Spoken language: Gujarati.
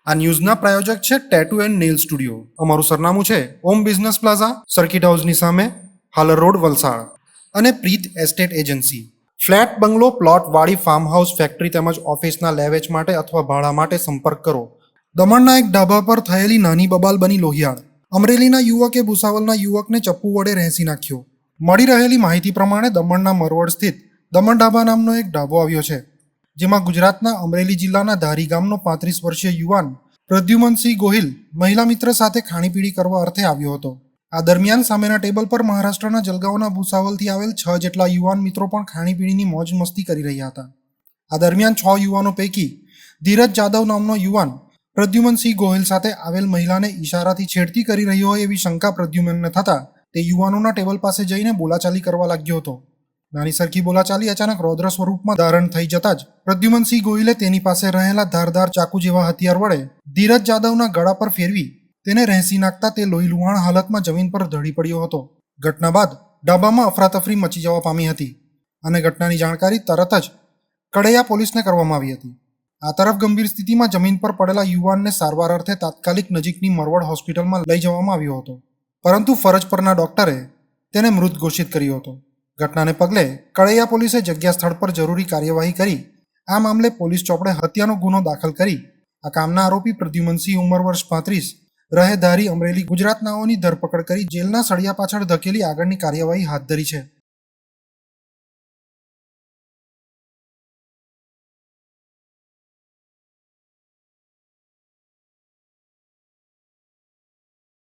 આ ન્યૂઝના પ્રાયોજક છે ટેટુ એન્ડ નેલ સ્ટુડિયો. અમારું સરનામું છે ઓમ બિઝનેસ પ્લાઝા, સર્કિટ હાઉસની સામે, હાલર રોડ, વલસાડ. અને પ્રીત એસ્ટેટ એજન્સી. ફ્લેટ, બંગલો, પ્લોટ, વાડી, ફાર્મ હાઉસ, ફેક્ટરી તેમજ ઓફિસના લેવેચ માટે અથવા ભાડા માટે સંપર્ક કરો. દમણના એક ઢાબા પર થયેલી નાની બબાલ બની લોહિયાળ. અમરેલીના યુવકે ભૂસાવલના યુવકને ચપ્પુ વડે રહેસી નાખ્યો. મળી રહેલી માહિતી પ્રમાણે દમણના મરવડ સ્થિત દમણ ઢાબા નામનો એક ઢાબો આવ્યો છે, જેમાં ગુજરાતના અમરેલી જિલ્લાના ધારી ગામનો 35 વર્ષીય યુવાન પ્રદ્યુમનસિંહ ગોહિલ મહિલા મિત્ર સાથે ખાણીપીણી કરવા અર્થે આવ્યો હતો. આ દરમિયાન સામેના ટેબલ પર મહારાષ્ટ્રના જલગાંવના ભૂસાવલથી આવેલ 6 જેટલા યુવાન મિત્રો પણ ખાણીપીણીની મોજ મસ્તી કરી રહ્યા હતા. આ દરમિયાન 6 યુવાનો પૈકી ધીરજ જાદવ નામનો યુવાન પ્રદ્યુમનસિંહ ગોહિલ સાથે આવેલ મહિલાને ઈશારાથી છેડતી કરી રહ્યો હોય એવી શંકા પ્રદ્યુમનને થતા તે યુવાનોના ટેબલ પાસે જઈને બોલાચાલી કરવા લાગ્યો હતો. નાની સરખી બોલાચાલી અચાનક રૌદ્ર સ્વરૂપમાં ધારણ થઈ જતા જ પ્રદ્યુમનસિંહ ગોહિલે તેની પાસે રહેલા ધારદાર ચાકુ જેવા હથિયાર વડે ધીરજ જાદવના ગળા પર ફેરવી તેને રહેસી નાખતા તે લોહીલુહાણ હાલતમાં જમીન પર ઢળી પડ્યો હતો. ઘટના બાદ ઢાબામાં અફરાતફરી મચી જવા પામી હતી અને ઘટનાની જાણકારી તરત જ કડૈયા પોલીસને કરવામાં આવી હતી. આ તરફ ગંભીર સ્થિતિમાં જમીન પર પડેલા યુવાનને સારવાર અર્થે તાત્કાલિક નજીકની મરવડ હોસ્પિટલમાં લઈ જવામાં આવ્યો હતો, પરંતુ ફરજ પરના ડોક્ટરે તેને મૃત ઘોષિત કર્યો હતો. ઘટનાને પગલે કડૈયા પોલીસે જગ્યા સ્થળ પર જરૂરી કાર્યવાહી કરી આ મામલે પોલીસ ચોપડે હત્યાનો ગુનો દાખલ કરી આ કામના આરોપી પ્રદ્યુમનસિંહ ઉંમર વર્ષ 35 રહે ધારી અમરેલી ગુજરાતનાઓની ધરપકડ કરી જેલના સળિયા પાછળ ધકેલી આગળની કાર્યવાહી હાથ ધરી છે.